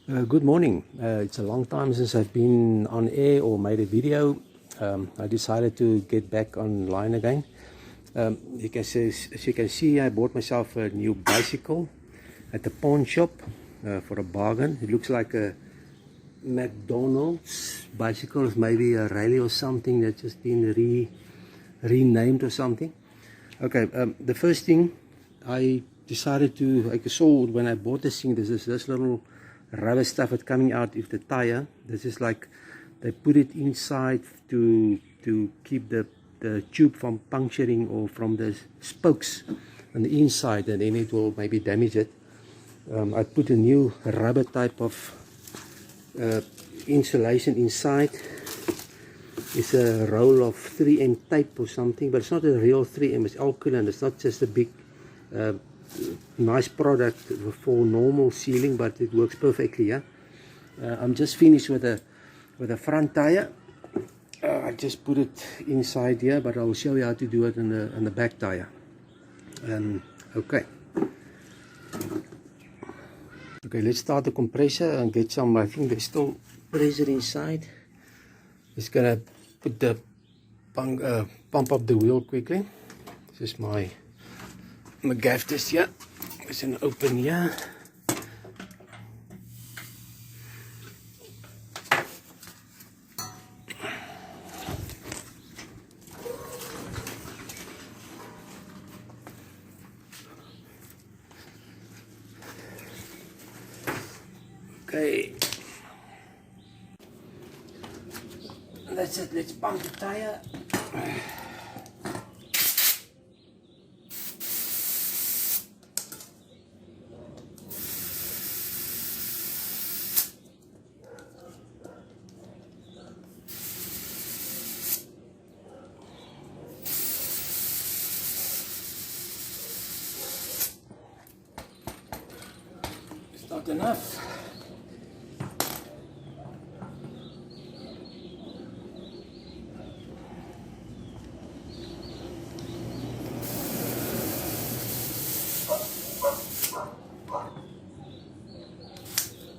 Good morning. It's a long time since I've been on air or made a video. I decided to get back online again. As you can see, I bought myself a new bicycle at the pawn shop for a bargain. It looks like a McDonald's bicycle, maybe a rally or something that's just been renamed or something. Okay, the first thing I decided to, I saw when I bought this thing, this little rubber stuff that's coming out of the tire. This is like they put it inside to keep the tube from puncturing or from the spokes on the inside, and then it will maybe damage it. I put a new rubber type of insulation inside. It's a roll of 3M tape or something, but it's not a real 3M, it's alkaline. It's not just a big nice product for normal sealing, but it works perfectly. Yeah, I'm just finished with a front tire. I just put it inside here, but I will show you how to do it on the back tire. Okay, let's start the compressor and get some. I think there's still pressure inside. Just gonna put the pump up the wheel quickly. This is my gaff test here. It's an open here. Okay, that's it. Let's pump the tire. It's not enough.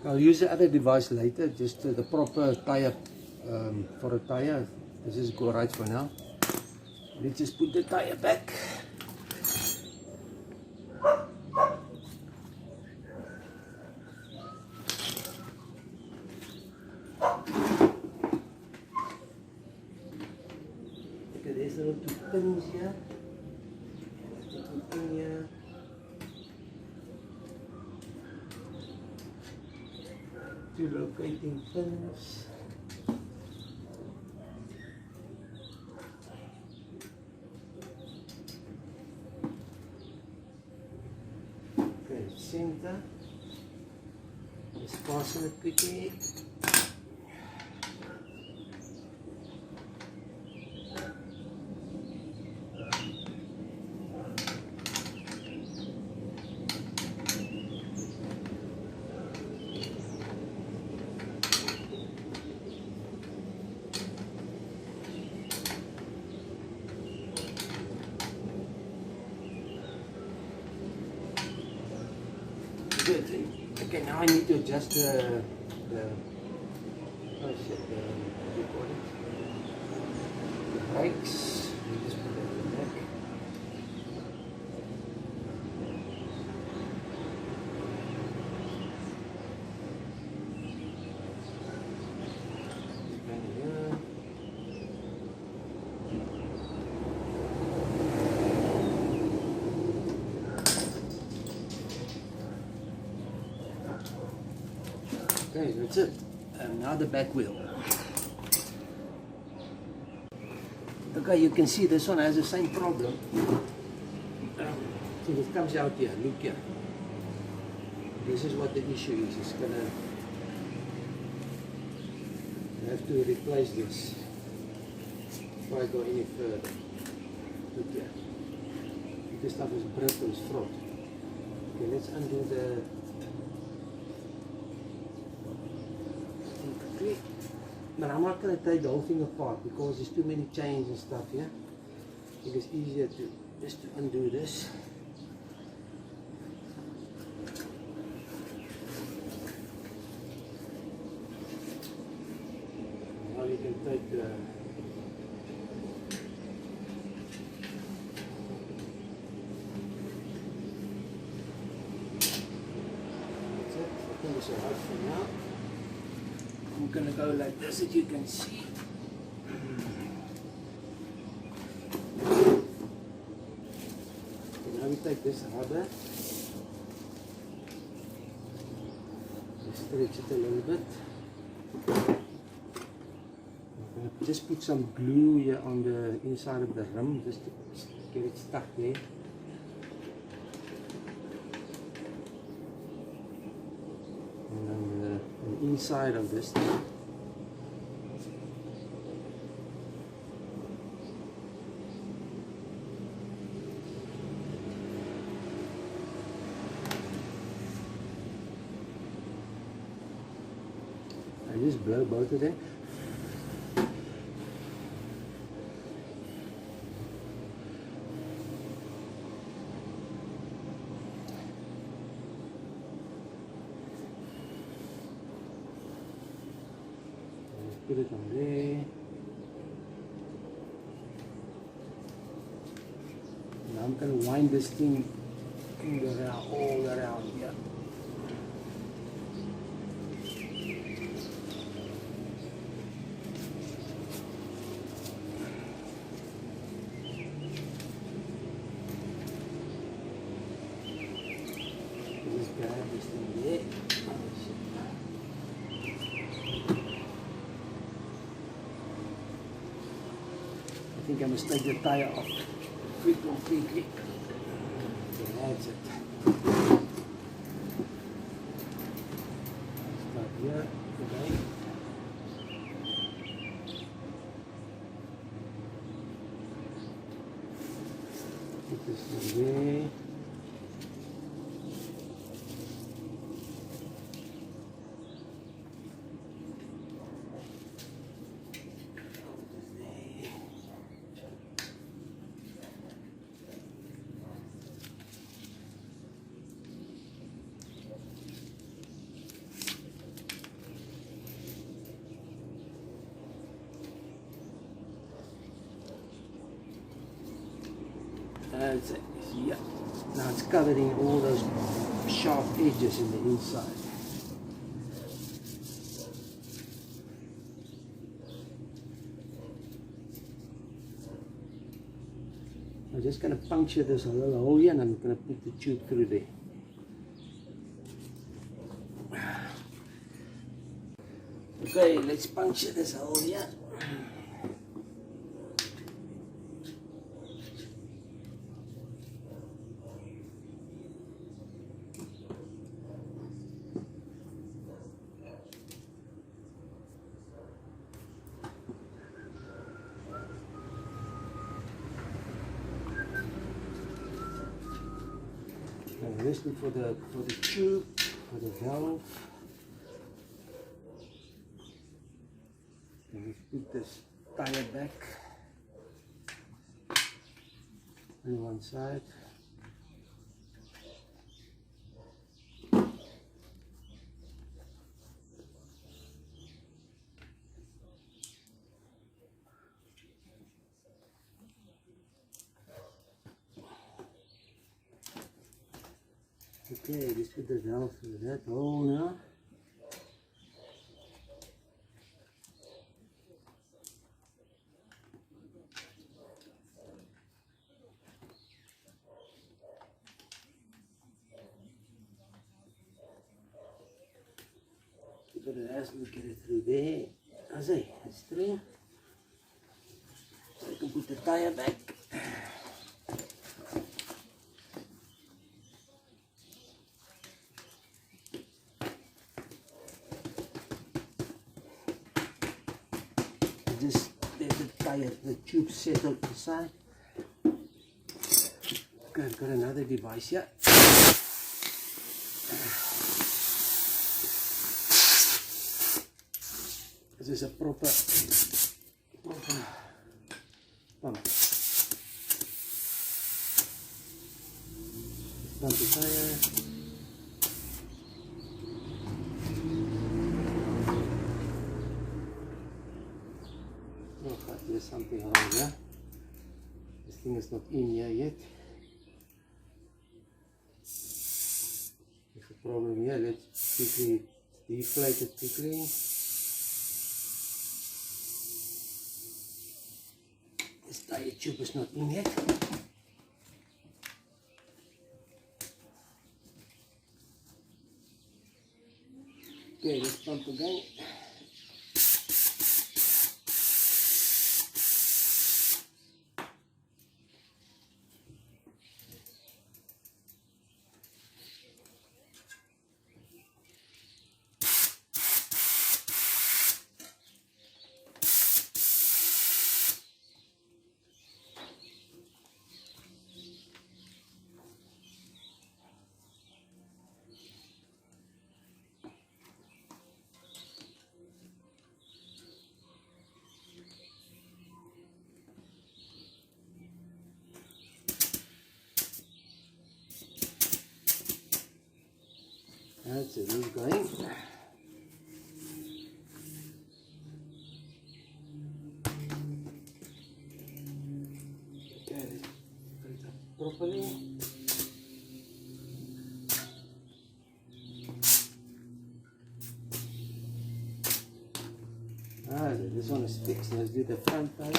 I'll use the other device later, just the proper tire for a tire. This is go right for now. Let's just put the tire back. Okay, there's little two pins here. Little pin here. Two locating pins. Okay, center. Let's fasten it quickly. Good. Okay, now I need to adjust the what do you call it? The brakes. Just put it in the back. Okay, that's it. And now the back wheel. Okay, you can see this one has the same problem. So it comes out here, look here. This is what the issue is. It's gonna have to replace this before I go any further. Look here. This stuff is brittle, it's fraught. Okay, let's undo the but I'm not going to take the whole thing apart because there's too many chains and stuff here. I think it's easier to just to undo this. Now you can take the that's it. I think it's alright for now. I'm gonna go like this as you can see. Now we take this rubber, stretch it a little bit. I'm gonna just put some glue here on the inside of the rim just to get it stuck there. And then the inside of this thing. I just blow both of them. Put it on there. Now I'm going to wind this thing around, all around here. Just grab this thing there. I think I must take the tire off completely. That's it. Start here. Okay. Put this in there. That's it. Yeah. Now it's covering all those sharp edges in the inside. I'm just going to puncture this little hole here and I'm going to put the tube through there. Okay, let's puncture this hole here. And this is for the tube, for the valve. And we put this tire back on one side. Okay, let's put the valve through that hole now. Put it as we get it through there. As it's through. So I can put the tire back. Just let the tire, the tube settle aside. Okay, I've got another device here. This is a proper pump. Pump the tire. there's something wrong here. This thing is not in here yet. There's a problem here. Let's quickly deflate it quickly. This tire tube is not in yet. Okay, let's pump again. That's it, it's going. Okay, let's put it up properly. This one is fixed. Let's do the front tire.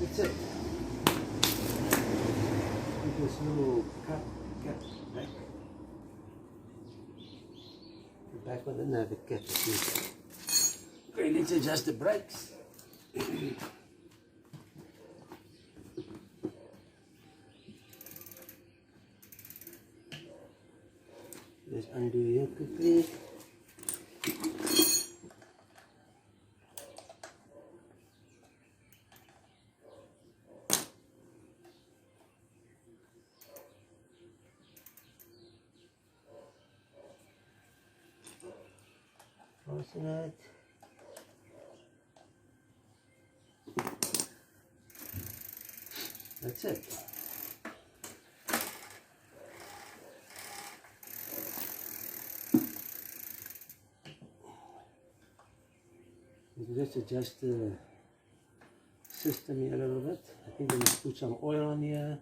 That's it. Put this little cap back. The back one, and now the cap is here. Okay, let's adjust the brakes. Let's undo here quickly. Fasten it. That's it. Let's adjust the system here a little bit. I think we must put some oil on here.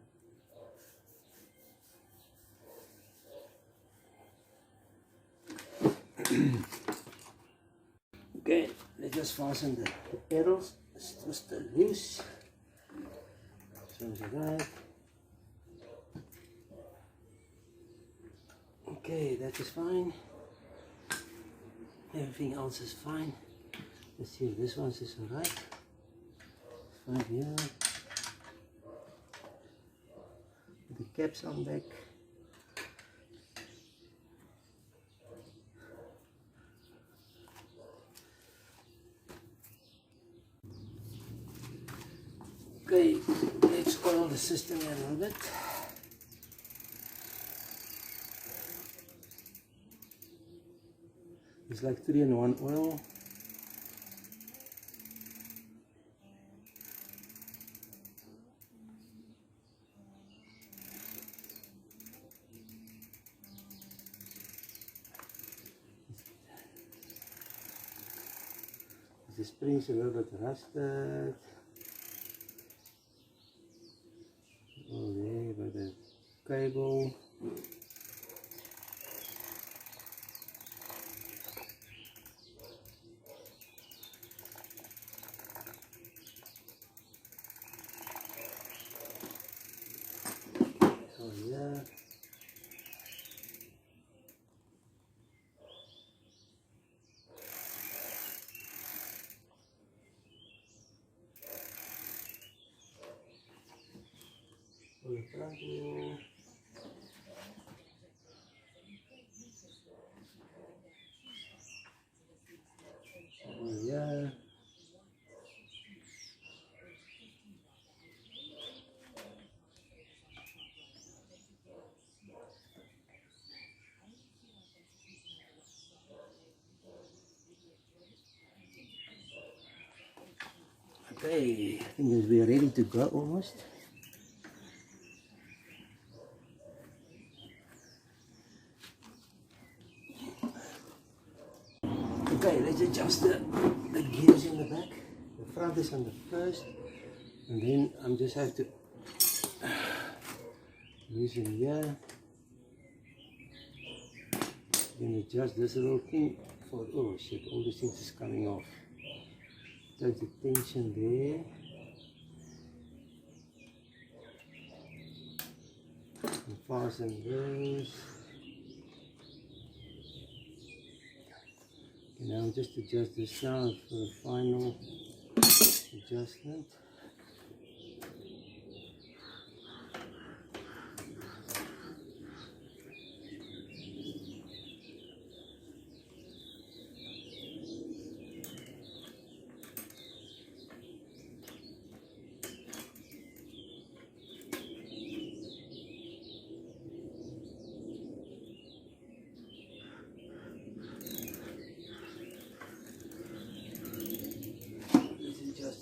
Okay, let's just fasten the pedals. Let's twist it loose. Sounds like. Okay, that is fine. Everything else is fine. Let's see if this one is alright. Fine here. Put the caps on back. Okay, let's oil the system here a little bit. It's like 3-in-1 oil. The springs a little bit rusted. Oh, there by the cable. Oh yeah. Oh, the front wheel. Oh yeah. Okay, I think we're ready to go almost. Okay, let's adjust the gears in the back. The front is on the first, and then I'm just have to loosen here. Then adjust this little thing for, oh shit, all these things is coming off. Take the tension there. And fasten those. Okay, now just adjust this now for the final adjustment.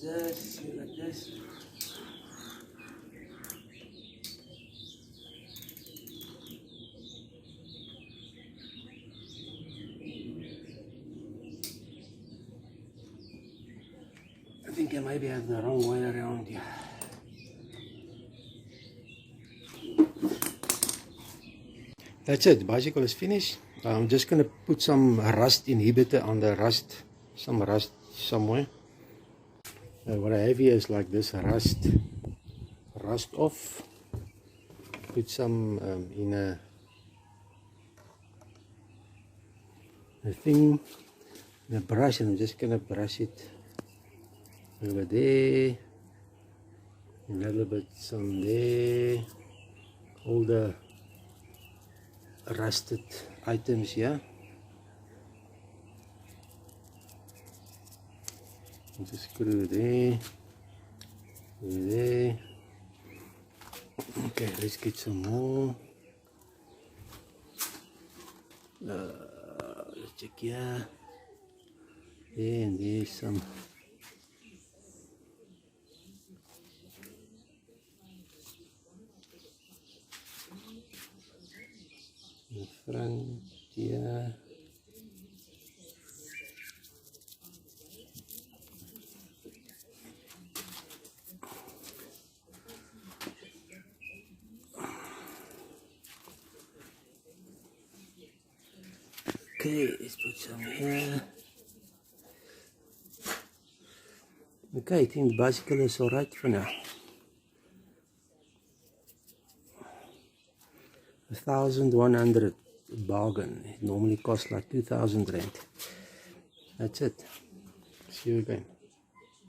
This, like this. I think I maybe have the wrong way around here. That's it, the bicycle is finished. I'm just going to put some rust inhibitor on the rust, some rust somewhere. What I have here is like this rust off. Put some in a thing, in a brush, and I'm just gonna brush it over there, a little bit some there, all the rusted items here. Just screw there, there. Okay, let's get some more. Let's check here. There and there's some. In the front here. Okay, let's put some here. Okay, I think the bicycle is alright for now. 1,100 bargain. It normally costs like 2,000 rand. That's it. See you again.